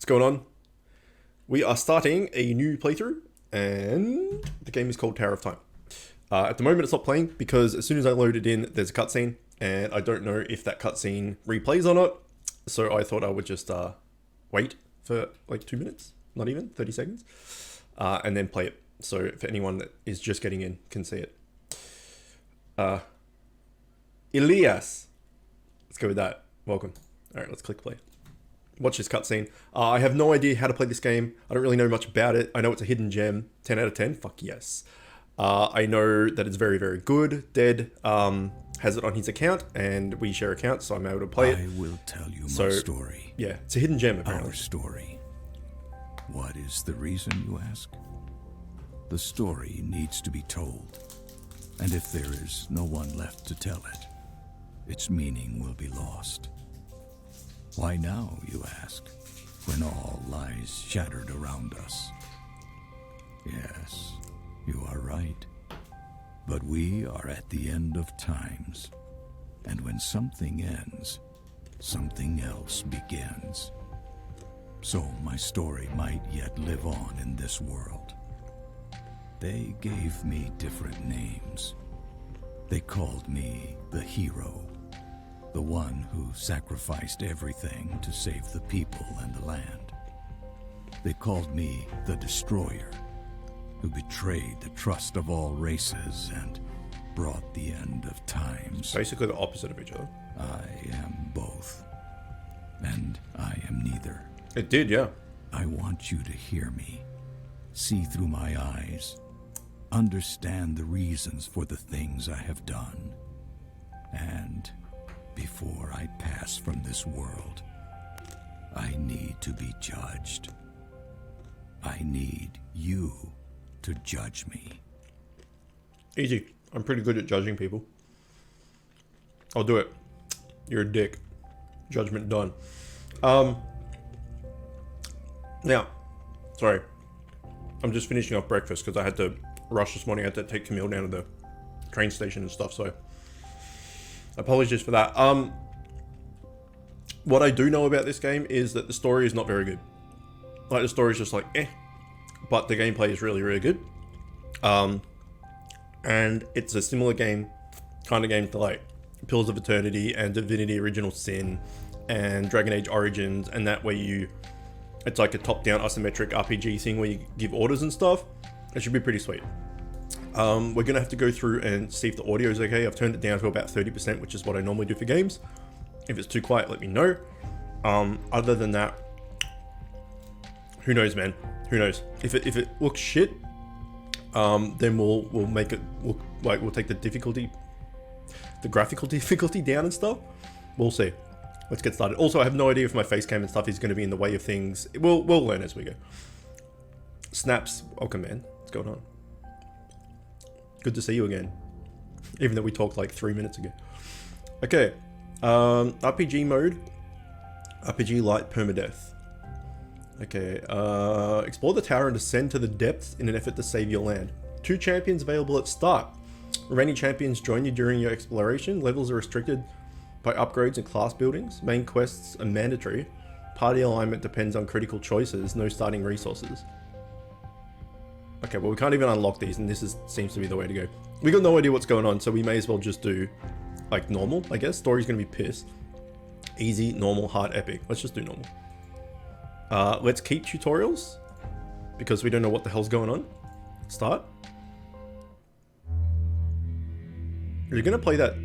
going on? We are starting a new playthrough, and the game is called Tower of Time. At the moment, it's not playing because as soon as I load it in, there's a cutscene, and I don't know if that cutscene replays or not. So I thought I would just wait for like 2 minutes, not even 30 seconds, and then play it. So if anyone that is just getting in can see it. Elias, let's go with that. Welcome. All right, let's click play. Watch this cutscene. I have no idea how to play this game. I don't really know much about it. I know it's a hidden gem. 10 out of 10? Fuck yes. I know that it's very, very good. Dead has it on his account, and we share accounts, so I'm able to play it. I will tell you my story. Yeah, it's a hidden gem, apparently. Our story. What is the reason, you ask? The story needs to be told. And if there is no one left to tell it, its meaning will be lost. Why now, you ask, when all lies shattered around us? Yes, you are right. But we are at the end of times. And when something ends, something else begins. So my story might yet live on in this world. They gave me different names. They called me the hero. The one who sacrificed everything to save the people and the land. They called me the Destroyer, who betrayed the trust of all races and brought the end of times. Basically the opposite of each other. I am both, and I am neither. It did, yeah. I want you to hear me, see through my eyes, understand the reasons for the things I have done, and before I pass from this world, I need to be judged. I need you to judge me. Easy. I'm pretty good at judging people. I'll do it. You're a dick. Judgment done. Now, sorry. I'm just finishing off breakfast because I had to rush this morning. I had to take Camille down to the train station and stuff, so apologies for that. What I do know about this game is that the story is not very good. Like, the story is just like, eh. But the gameplay is really, really good. And it's a similar kind of game to like Pillars of Eternity and Divinity Original Sin and Dragon Age Origins, and that where it's like a top-down isometric RPG thing where you give orders and stuff. It should be pretty sweet. We're gonna have to go through and see if the audio is okay. I've turned it down to about 30%, which is what I normally do for games. If it's too quiet, let me know. Other than that, who knows, man? Who knows? If it looks shit, then we'll make it look like we'll take the graphical difficulty down and stuff. We'll see. Let's get started. Also, I have no idea if my face cam and stuff is going to be in the way of things. We'll learn as we go. Snaps, welcome, man. What's going on? Good to see you again. Even though we talked like 3 minutes ago. Okay. RPG mode. RPG light permadeath. Okay. Explore the tower and descend to the depths in an effort to save your land. 2 champions available at start. Remaining champions join you during your exploration. Levels are restricted by upgrades and class buildings. Main quests are mandatory. Party alignment depends on critical choices. No starting resources. Okay, well, we can't even unlock these, and this seems to be the way to go. We got no idea what's going on, so we may as well just do like normal, I guess. Story's gonna be piss. Easy, normal, hard, epic. Let's just do normal. Let's keep tutorials because we don't know what the hell's going on. Start. Are you gonna play that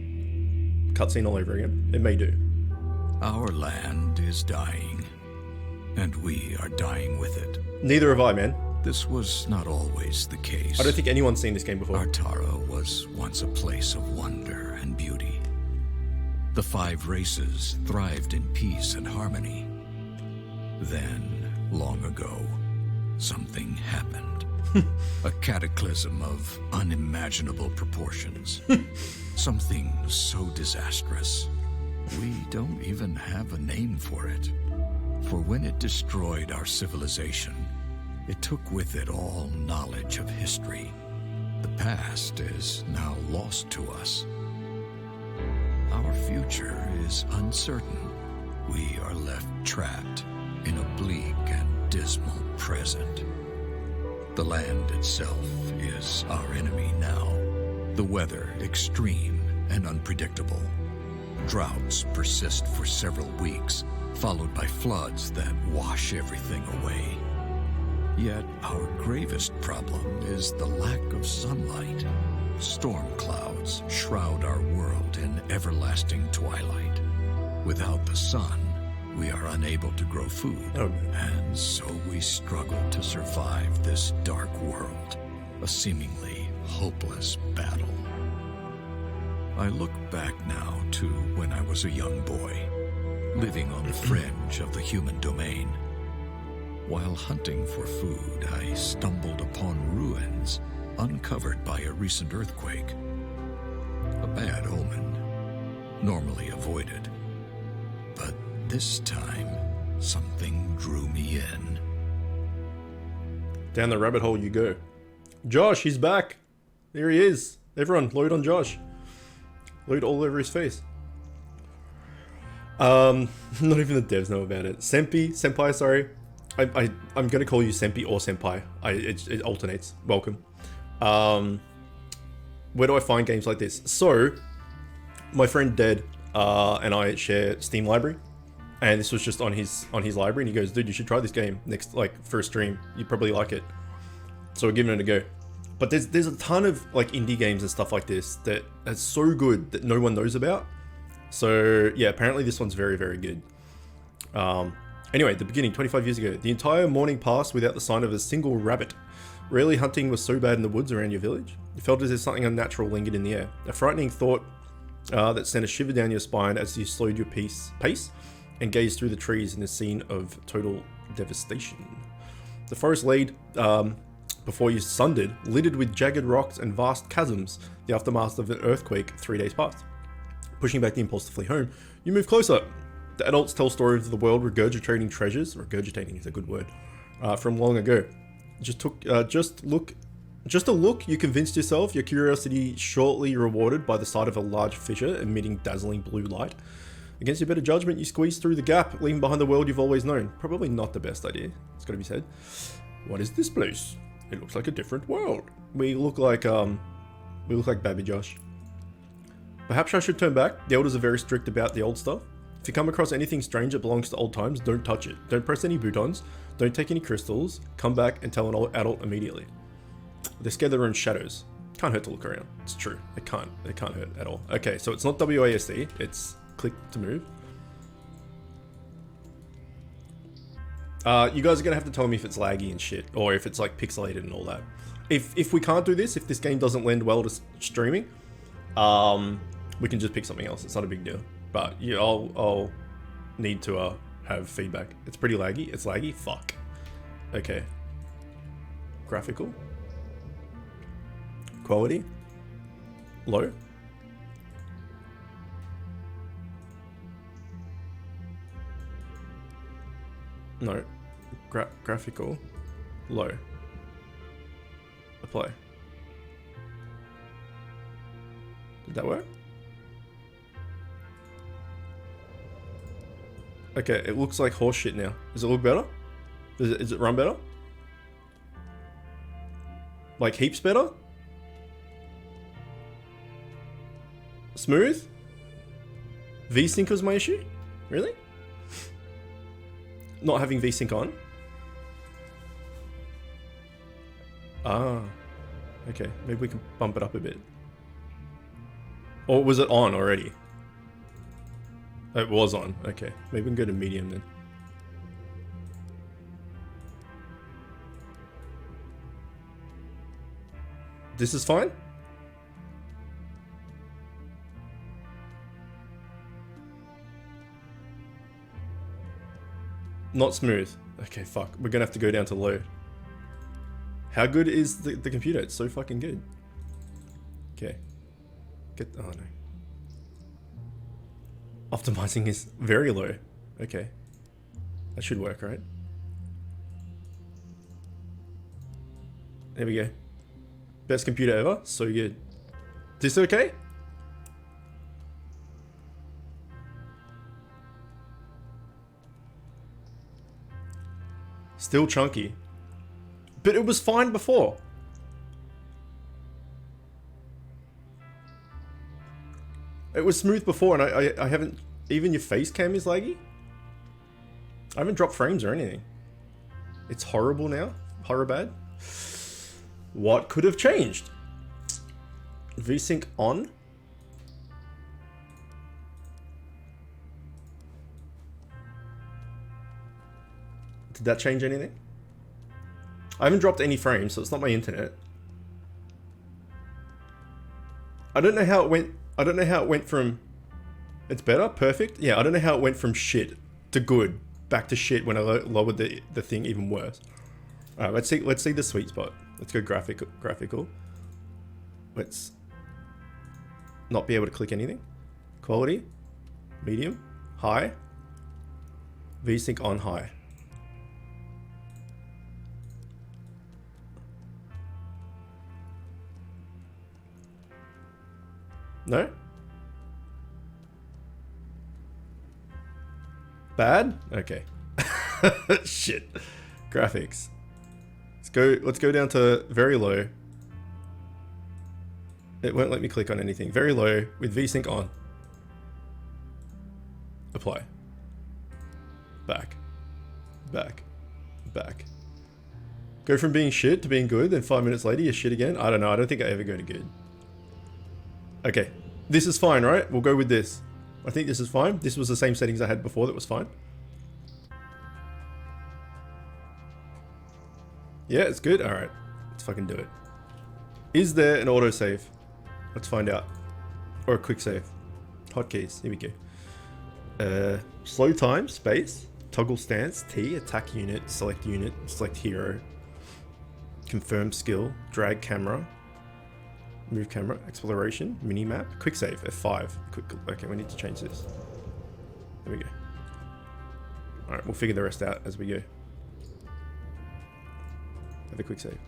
cutscene all over again? It may do. Our land is dying, and we are dying with it. Neither have I, man. This was not always the case. I don't think anyone's seen this game before. Artara was once a place of wonder and beauty. The 5 races thrived in peace and harmony. Then, long ago, something happened. A cataclysm of unimaginable proportions. Something so disastrous, we don't even have a name for it. For when it destroyed our civilization, it took with it all knowledge of history. The past is now lost to us. Our future is uncertain. We are left trapped in a bleak and dismal present. The land itself is our enemy now. The weather extreme and unpredictable. Droughts persist for several weeks, followed by floods that wash everything away. Yet our gravest problem is the lack of sunlight. Storm clouds shroud our world in everlasting twilight. Without the sun, we are unable to grow food, and so we struggle to survive this dark world, a seemingly hopeless battle. I look back now to when I was a young boy, living on the fringe of the human domain. While hunting for food, I stumbled upon ruins uncovered by a recent earthquake. A bad omen, normally avoided. But this time, something drew me in. Down the rabbit hole you go. Josh, he's back. There he is. Everyone, load on Josh. Load all over his face. Not even the devs know about it. Senpai, sorry. I'm gonna call you Senpi or Senpai. It alternates. Welcome. Where do I find games like this? So, my friend Dead and I share Steam library, and this was just on his library, and he goes, "Dude, you should try this game next, for a stream. You'd probably like it." So we're giving it a go. But there's a ton of indie games and stuff like this that are so good that no one knows about. So yeah, apparently this one's very, very good. Anyway, at the beginning, 25 years ago, the entire morning passed without the sign of a single rabbit. Rarely hunting was so bad in the woods around your village. You felt as if something unnatural lingered in the air. A frightening thought that sent a shiver down your spine as you slowed your pace and gazed through the trees in a scene of total devastation. The forest laid before you sundered, littered with jagged rocks and vast chasms, the aftermath of an earthquake 3 days past. Pushing back the impulse to flee home, you move closer. The adults tell stories of the world regurgitating treasures. Regurgitating is a good word. From long ago. Just a look, you convinced yourself, your curiosity shortly rewarded by the sight of a large fissure emitting dazzling blue light. Against your better judgment, you squeeze through the gap, leaving behind the world you've always known. Probably not the best idea, it's gotta be said. What is this place? It looks like a different world. We look like Baby Josh. Perhaps I should turn back. The elders are very strict about the old stuff. If you come across anything strange that belongs to old times, don't touch it. Don't press any buttons. Don't take any crystals. Come back and tell an old adult immediately. They're scared of their own shadows. Can't hurt to look around. It's true. It can't hurt at all. Okay, so it's not WASD. It's click to move. You guys are gonna have to tell me if it's laggy and shit, or if it's pixelated and all that. If we can't do this, if this game doesn't lend well to streaming, we can just pick something else. It's not a big deal. But yeah, I'll need to have feedback. It's pretty laggy. It's laggy. Fuck. Okay. Graphical. Quality. Low. No. Graphical. Low. Apply. Did that work? Okay, it looks like horse shit now. Does it look better? Is it run better? Like heaps better? Smooth? VSync was my issue? Really? Not having VSync on? Ah. Okay, maybe we can bump it up a bit. Or was it on already? It was on. Okay, maybe we can go to medium then. This is fine? Not smooth. Okay, fuck. We're gonna have to go down to low. How good is the computer? It's so fucking good. Okay. Oh no. Optimizing is very low. Okay. That should work, right? There we go. Best computer ever. So good. This okay? Still chunky. But it was fine before. It was smooth before, and I haven't... Even your face cam is laggy? I haven't dropped frames or anything. It's horrible now. Horror bad. What could have changed? VSync on. Did that change anything? I haven't dropped any frames, so it's not my internet. I don't know how it went. I don't know how it went from... It's better? Perfect? Yeah, I don't know how it went from shit to good. Back to shit when I lowered the thing even worse. Alright, let's see the sweet spot. Let's go graphical. Let's not be able to click anything. Quality. Medium. High. VSync on high. No? Bad? Okay. Shit. Graphics. Let's go down to very low. It won't let me click on anything. Very low with VSync on. Apply. Back. Back. Back. Go from being shit to being good, then 5 minutes later you're shit again? I don't know. I don't think I ever go to good. Okay. This is fine, right? We'll go with this. I think this is fine. This was the same settings I had before that was fine. Yeah, it's good. Alright. Let's fucking do it. Is there an autosave? Let's find out. Or a quick save. Hotkeys. Here we go. Slow time, space. Toggle stance, T. Attack unit, select hero. Confirm skill. Drag camera. Move camera, exploration, minimap, quick save, F5. Okay, we need to change this. There we go. Alright, we'll figure the rest out as we go. Have a quick save.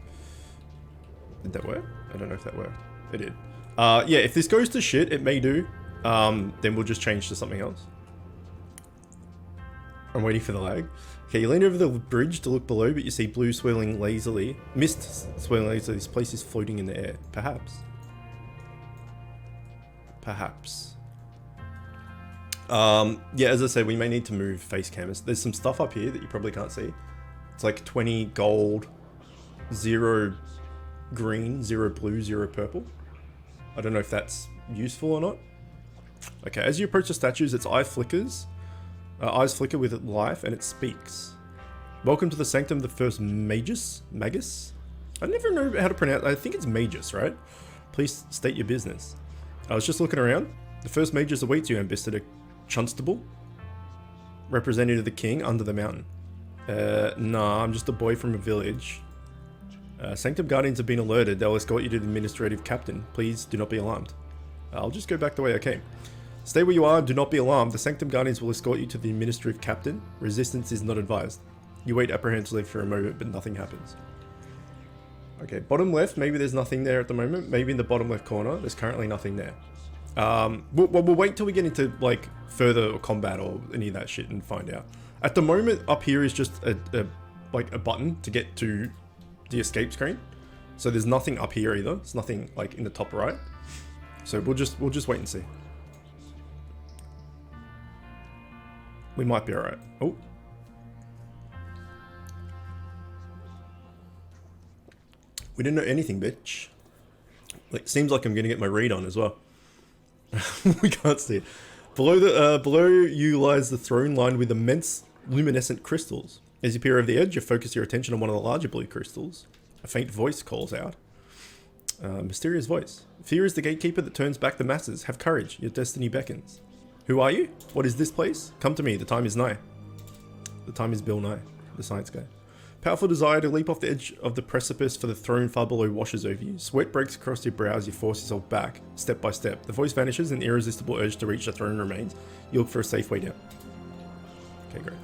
Did that work? I don't know if that worked. It did. Yeah, if this goes to shit, it may do. Then we'll just change to something else. I'm waiting for the lag. Okay, you lean over the bridge to look below, but you see blue swirling lazily. Mist swirling lazily. This place is floating in the air. Perhaps. Perhaps. Yeah, as I said, we may need to move face cameras. There's some stuff up here that you probably can't see. It's like 20 gold, 0 green, 0 blue, 0 purple. I don't know if that's useful or not. Okay, as you approach the statues, its eyes flicker with life, and it speaks. Welcome to the sanctum of the first Magus? I never know how to pronounce. I think it's Magus, right? Please state your business. I was just looking around. The first Magus awaits you, Ambassador Chunstable, representative of the king under the mountain. Nah, I'm just a boy from a village. Sanctum Guardians have been alerted. They'll escort you to the administrative captain. Please do not be alarmed. I'll just go back the way I came. Stay where you are and do not be alarmed. The Sanctum Guardians will escort you to the administrative captain. Resistance is not advised. You wait apprehensively for a moment, but nothing happens. Okay, bottom left, maybe there's nothing there at the moment. Maybe in the bottom left corner, there's currently nothing there. We'll wait till we get into like further combat or any of that shit and find out. At the moment, up here is just a button to get to the escape screen. So there's nothing up here either. There's nothing like in the top right. So we'll just wait and see. We might be alright. Oh. We didn't know anything, bitch. It seems like I'm gonna get my read on as well. We can't see it. Below you lies the throne lined with immense luminescent crystals. As you peer over the edge, you focus your attention on one of the larger blue crystals. A faint voice calls out. Mysterious voice. Fear is the gatekeeper that turns back the masses. Have courage. Your destiny beckons. Who are you? What is this place? Come to me. The time is nigh. The time is Bill Nye, the science guy. Powerful desire to leap off the edge of the precipice for the throne far below washes over you. Sweat breaks across your brows. You force yourself back, step by step. The voice vanishes and the irresistible urge to reach the throne remains. You look for a safe way down. Okay, great.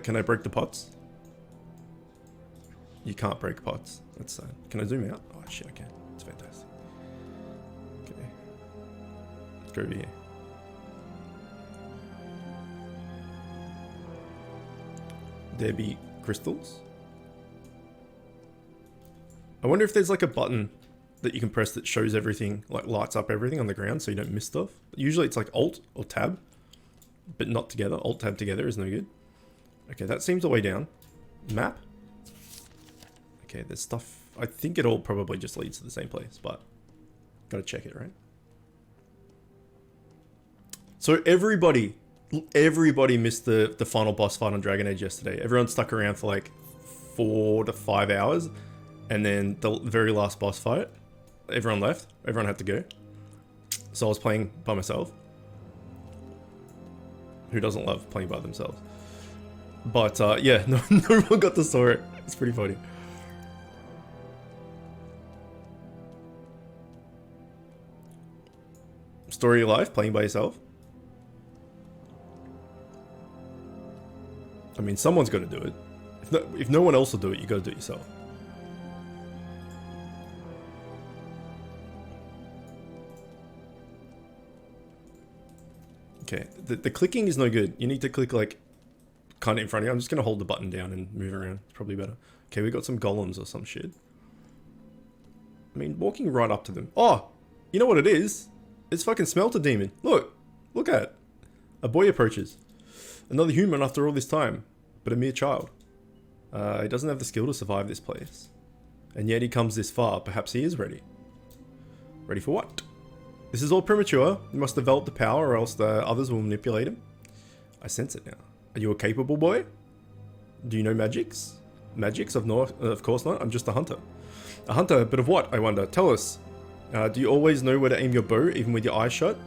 Can I break the pots? You can't break pots. That's sad. Can I zoom out? Oh shit, I can. It's fantastic. Okay. Let's go over here. there be crystals? I wonder if there's like a button that you can press that shows everything, like lights up everything on the ground so you don't miss stuff. Usually it's like Alt or Tab, but not together. Alt Tab together is no good. Okay, that seems the way down. Map. Okay, there's stuff. I think it all probably just leads to the same place, but gotta check it, right? So everybody missed the final boss fight on Dragon Age yesterday. Everyone stuck around for like 4 to 5 hours, and then the very last boss fight, everyone left. Everyone had to go. So I was playing by myself. Who doesn't love playing by themselves? But yeah, no one got to saw it. It's pretty funny. Story of your life, playing by yourself. I mean, someone's got to do it. If no one else will do it, you got to do it yourself. Okay, the clicking is no good. You need to click like kind of in front of you. I'm just going to hold the button down and move around. It's probably better. Okay, we got some golems or some shit. I mean, walking right up to them. Oh, you know what it is? It's fucking Smelter Demon. Look at it. A boy approaches. Another human after all this time, but a mere child. He doesn't have the skill to survive this place. And yet he comes this far. Perhaps he is ready. Ready for what? This is all premature. You must develop the power or else the others will manipulate him. I sense it now. Are you a capable boy? Do you know magics? Magics? Of course not. I'm just a hunter. A hunter, but of what, I wonder? Tell us. Do you always know where to aim your bow, even with your eyes shut?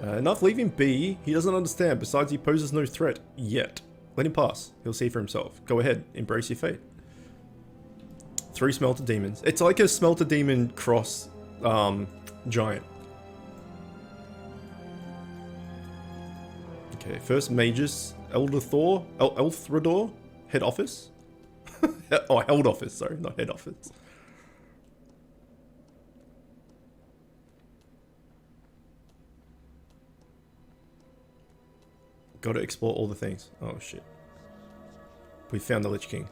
Enough, leave him be. He doesn't understand. Besides, he poses no threat yet. Let him pass. He'll see for himself. Go ahead. Embrace your fate. 3 Smelter Demons. It's like a Smelter Demon cross giant. Okay, first Magus, Elthrador, head office. Oh, held office, sorry, not head office. Got to explore all the things. Oh shit. We found the Lich King.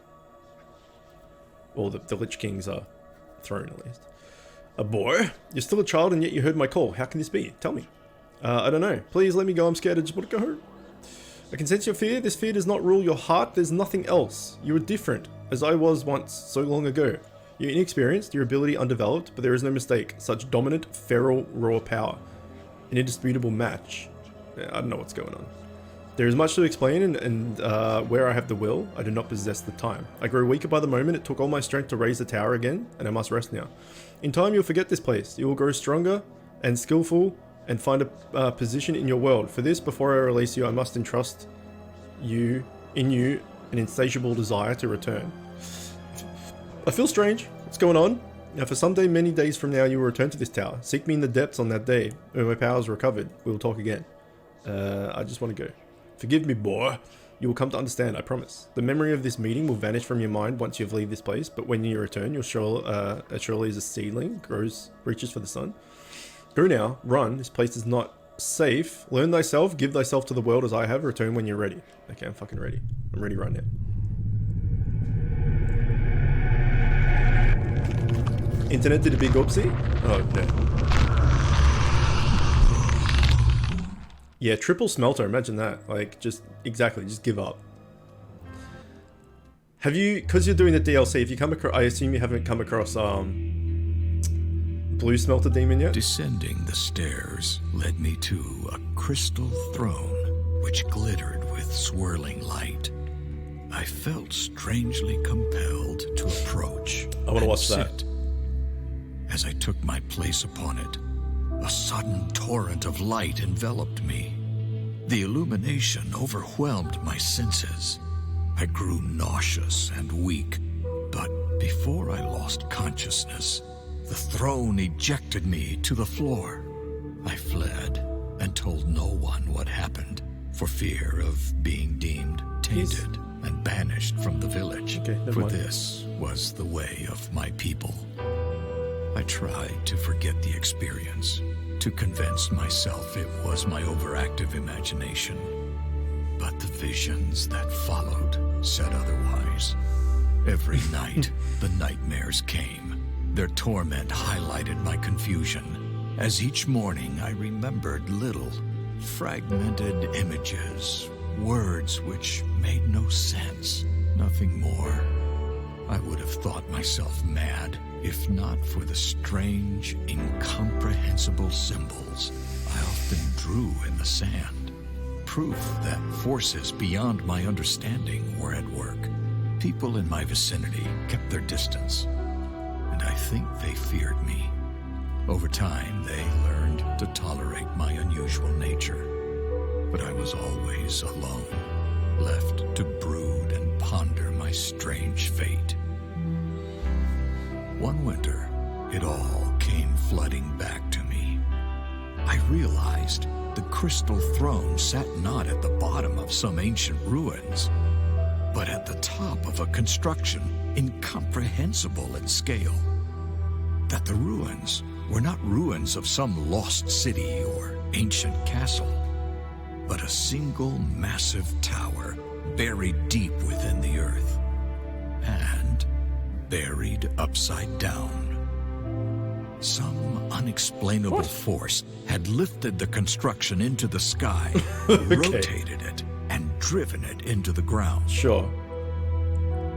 Or the Lich King's throne at least. A boy? You're still a child and yet you heard my call. How can this be? Tell me. I don't know. Please let me go. I'm scared. I just want to go home. I can sense your fear. This fear does not rule your heart. There's nothing else. You are different, as I was once so long ago. You're inexperienced, your ability undeveloped, but there is no mistake. Such dominant, feral, raw power. An indisputable match. I don't know what's going on. There is much to explain, and where I have the will, I do not possess the time. I grow weaker by the moment. It took all my strength to raise the tower again, and I must rest now. In time, you'll forget this place. You will grow stronger and skillful, and find a position in your world. For this, before I release you, I must entrust in you an insatiable desire to return. I feel strange. What's going on? Now, for some day, many days from now, you will return to this tower. Seek me in the depths on that day. When my power is recovered, we will talk again. I just want to go. Forgive me, boy. You will come to understand, I promise. The memory of this meeting will vanish from your mind once you've leave this place, but when you return, you'll surely as a seedling reaches for the sun. Go now, run, this place is not safe. Learn thyself, give thyself to the world as I have, return when you're ready. Okay, I'm fucking ready. I'm ready right now. Internet did a big oopsie? Oh, no. Yeah, triple smelter, imagine that. Like, just give up. Have you, because you're doing the DLC, if you come across, I assume you haven't come across, Blue Smelter Demon yet? Descending the stairs led me to a crystal throne which glittered with swirling light. I felt strangely compelled to approach. I want to watch that. As I took my place upon it, a sudden torrent of light enveloped me. The illumination overwhelmed my senses. I grew nauseous and weak, but before I lost consciousness, the throne ejected me to the floor. I fled and told no one what happened for fear of being deemed tainted and banished from the village. For this was the way of my people. I tried to forget the experience, to convince myself it was my overactive imagination. But the visions that followed said otherwise. Every night, the nightmares came. Their torment highlighted my confusion, as each morning I remembered little, fragmented images, words which made no sense, nothing more. I would have thought myself mad, if not for the strange, incomprehensible symbols I often drew in the sand. Proof that forces beyond my understanding were at work. People in my vicinity kept their distance, and I think they feared me. Over time, they learned to tolerate my unusual nature. But I was always alone, left to brood and ponder my strange fate. One winter, it all came flooding back to me. I realized the crystal throne sat not at the bottom of some ancient ruins, but at the top of a construction incomprehensible in scale. That the ruins were not ruins of some lost city or ancient castle, but a single massive tower buried deep within the earth, and buried upside down. Some unexplainable force had lifted the construction into the sky, rotated it, and driven it into the ground. Sure.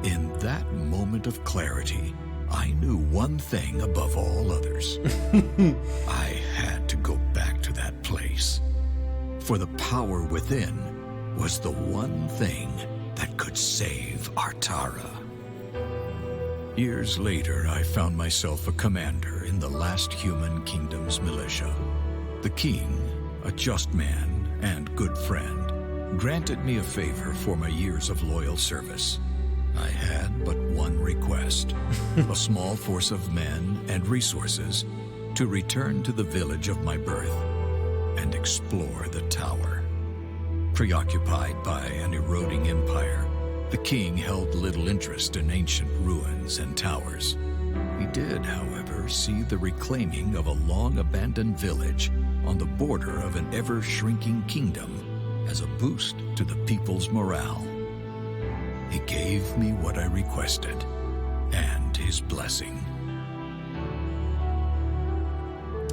In that moment of clarity, I knew one thing above all others. I had to go back to that place. For the power within was the one thing that could save Artara. Years later, I found myself a commander in the last human kingdom's militia. The king, a just man and good friend, granted me a favor for my years of loyal service. I had but one request, a small force of men and resources to return to the village of my birth and explore the tower. Preoccupied by an eroding empire, the king held little interest in ancient ruins and towers. He did, however, see the reclaiming of a long-abandoned village on the border of an ever-shrinking kingdom as a boost to the people's morale. He gave me what I requested, and his blessing.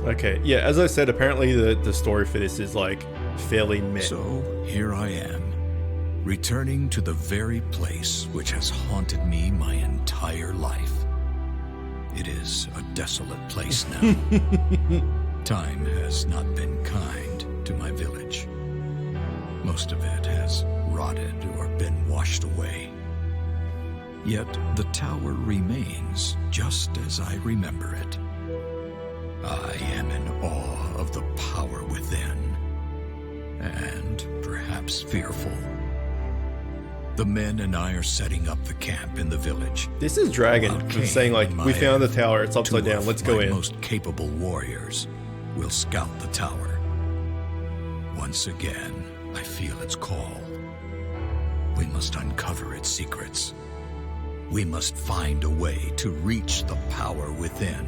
Okay, yeah, as I said, apparently the story for this is like fairly meh. So here I am, returning to the very place which has haunted me my entire life. It is a desolate place now. Time has not been kind to my village. Most of it has rotted or been washed away. Yet the tower remains just as I remember it. I am in awe of the power within, and perhaps fearful. The men and I are setting up the camp in the village. This is Dragon saying like, we found the tower, it's upside down, let's go in. The most capable warriors will scout the tower. Once again, I feel its call. We must uncover its secrets. We must find a way to reach the power within.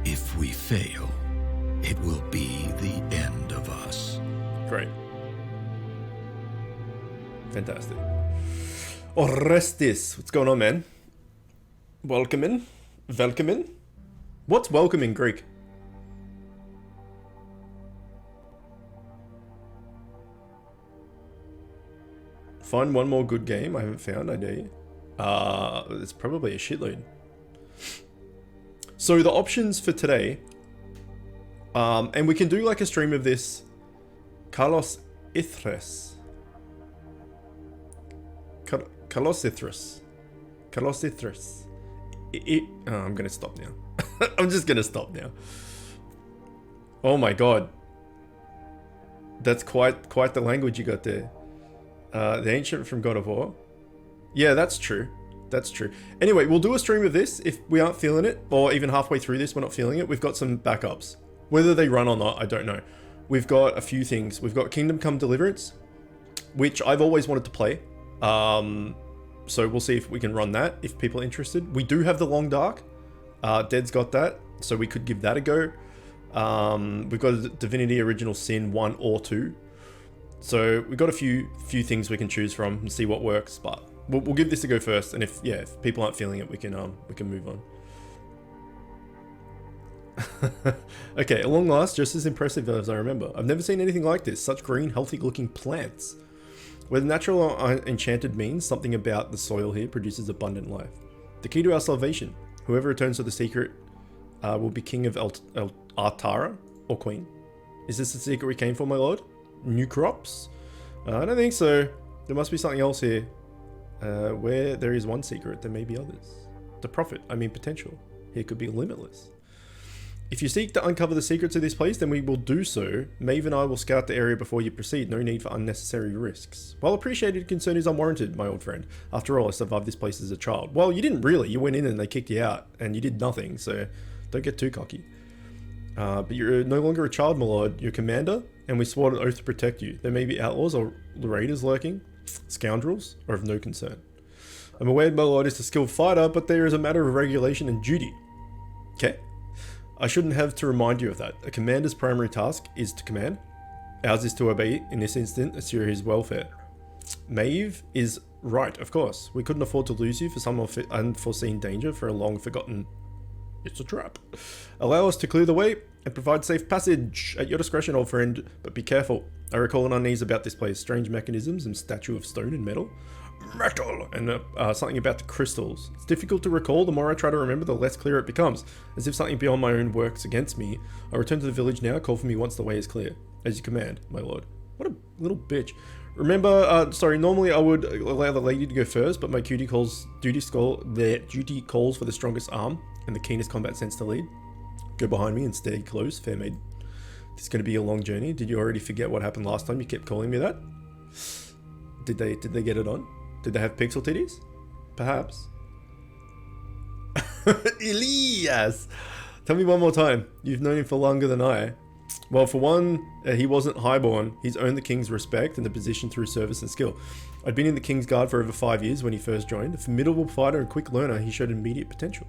If we fail, it will be the end of us. Great. Fantastic. Orestes, what's going on, man? Welcome in? Welcome in? What's welcome in Greek? Find one more good game I haven't found, I dare you. It's probably a shitload. So the options for today, and we can do like a stream of this, Carlos Ithres. Carlos Ithres. Oh, I'm gonna stop now. I'm just gonna stop now. Oh my god. That's quite the language you got there. The ancient from God of War. Yeah, that's true. That's true. Anyway, we'll do a stream of this if we aren't feeling it, or even halfway through this we're not feeling it. We've got some backups. Whether they run or not, I don't know. We've got a few things. We've got Kingdom Come Deliverance, which I've always wanted to play. So we'll see if we can run that, if people are interested. We do have The Long Dark. Dead's got that, so we could give that a go. We've got Divinity Original Sin 1 or 2. So we've got a few things we can choose from and see what works, but we'll give this a go first. And if people aren't feeling it, we can move on. Okay, at long last, just as impressive as I remember. I've never seen anything like this. Such green, healthy-looking plants. Whether natural or enchanted means, something about the soil here produces abundant life. The key to our salvation. Whoever returns to the secret will be king of Altara or queen. Is this the secret we came for, my lord? New crops? I don't think so. There must be something else here. Where there is one secret, there may be others. The profit, I mean potential, here could be limitless. If you seek to uncover the secrets of this place, then we will do so. Maeve and I will scout the area before you proceed. No need for unnecessary risks. While appreciated, concern is unwarranted, my old friend. After all, I survived this place as a child. Well, you didn't really. You went in and they kicked you out, and you did nothing, so don't get too cocky. But you're no longer a child, my lord. You're commander, and we swore an oath to protect you. There may be outlaws or raiders lurking. Scoundrels are of no concern. I'm aware my lord is a skilled fighter, but there is a matter of regulation and duty. Okay? I shouldn't have to remind you of that. A commander's primary task is to command. Ours is to obey, in this instant, assure his welfare. Maeve is right, of course. We couldn't afford to lose you for some unforeseen danger for a long-forgotten... It's a trap. Allow us to clear the way and provide safe passage. At your discretion, old friend, but be careful. I recall an unease about this place. Strange mechanisms and statue of stone and metal. Metal! And something about the crystals. It's difficult to recall. The more I try to remember, the less clear it becomes. As if something beyond my own works against me. I return to the village now. Call for me once the way is clear. As you command, my lord. What a little bitch. Remember, normally I would allow the lady to go first, but my duty calls for the strongest arm and the keenest combat sense to lead. Go behind me and stay close, fair maid. This is going to be a long journey. Did you already forget what happened last time you kept calling me that? Did they get it on? Did they have pixel titties? Perhaps. Elias! Tell me one more time. You've known him for longer than I. Well, for one, he wasn't highborn. He's earned the king's respect and the position through service and skill. I'd been in the king's guard for over 5 years when he first joined. A formidable fighter and quick learner, he showed immediate potential.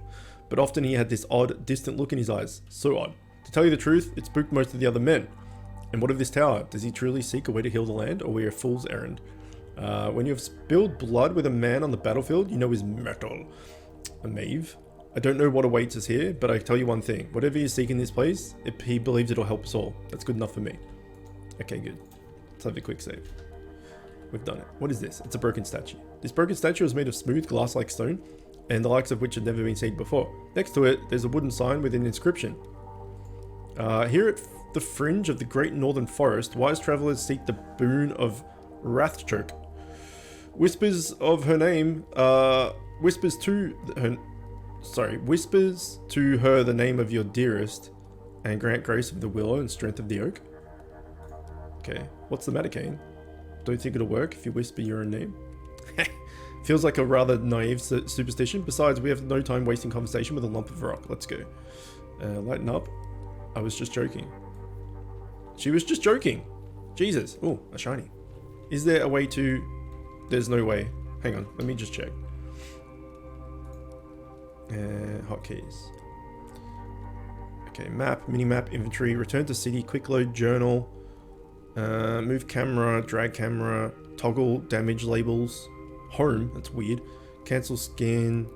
But often he had this odd, distant look in his eyes. So odd. To tell you the truth, it spooked most of the other men. And what of this tower? Does he truly seek a way to heal the land, or are we a fool's errand? When you have spilled blood with a man on the battlefield, you know his metal. A Maeve. I don't know what awaits us here, but I tell you one thing. Whatever you seek in this place, if he believes it'll help us all. That's good enough for me. Okay, good. Let's have a quick save. We've done it. What is this? It's a broken statue. This broken statue is made of smooth glass-like stone, and the likes of which had never been seen before. Next to it, there's a wooden sign with an inscription. Here at the fringe of the great northern forest, wise travelers seek the boon of Chook. Whispers of her name, whispers to her the name of your dearest, and grant grace of the willow and strength of the oak. Okay, what's the matter, Kane? Don't think it'll work if you whisper your own name? Feels like a rather naive superstition. Besides, we have no time wasting conversation with a lump of rock. Let's go. Lighten up. I was just joking. She was just joking. Jesus. Oh, a shiny. Is there a way to... There's no way. Hang on, let me just check. Hotkeys. Okay, map, mini-map, inventory, return to city, quick load journal, move camera, drag camera, toggle damage labels, home, that's weird, cancel skill,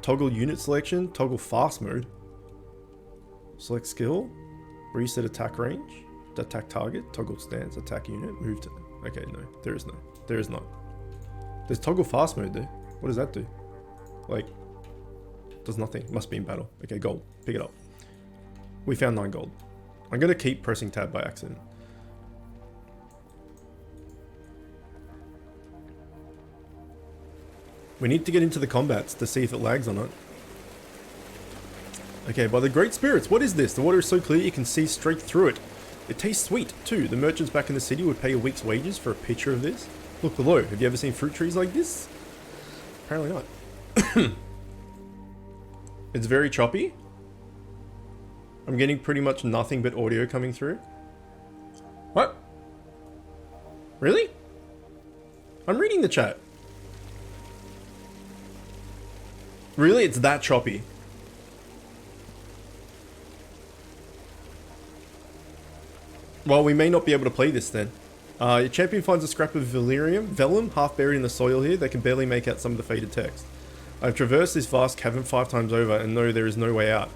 toggle unit selection, toggle fast mode, select skill, reset attack range, attack target, toggle stance, attack unit, move to... Okay, no, there is not. There's toggle fast mode there. What does that do? Like, does nothing. Must be in battle. Okay, gold. Pick it up. We found 9 gold. I'm gonna keep pressing tab by accident. We need to get into the combats to see if it lags or not. Okay, by the great spirits, what is this? The water is so clear you can see straight through it. It tastes sweet, too. The merchants back in the city would pay a week's wages for a pitcher of this. Look below. Have you ever seen fruit trees like this? Apparently not. It's very choppy. I'm getting pretty much nothing but audio coming through. What? Really? I'm reading the chat. Really? It's that choppy. Well, we may not be able to play this then. Your champion finds a scrap of vellum, half buried in the soil here. They can barely make out some of the faded text. I've traversed this vast cavern 5 times over and know there is no way out.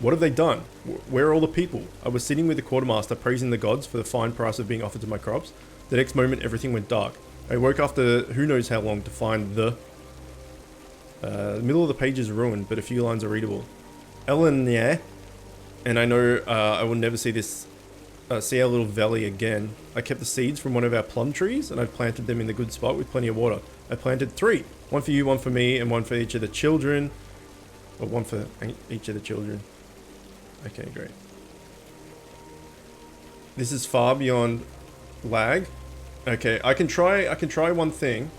What have they done? Where are all the people? I was sitting with the quartermaster praising the gods for the fine price of being offered to my crops. The next moment everything went dark. I woke after who knows how long to find the middle of the page is ruined, but a few lines are readable. Ellen, yeah. And I know I will never see this, see our little valley again. I kept the seeds from one of our plum trees and I've planted them in the good spot with plenty of water. I planted 3. One for you, one for me, and one for each of the children. Or one for each of the children. Okay, great. This is far beyond lag. Okay, I can try one thing.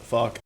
Fuck.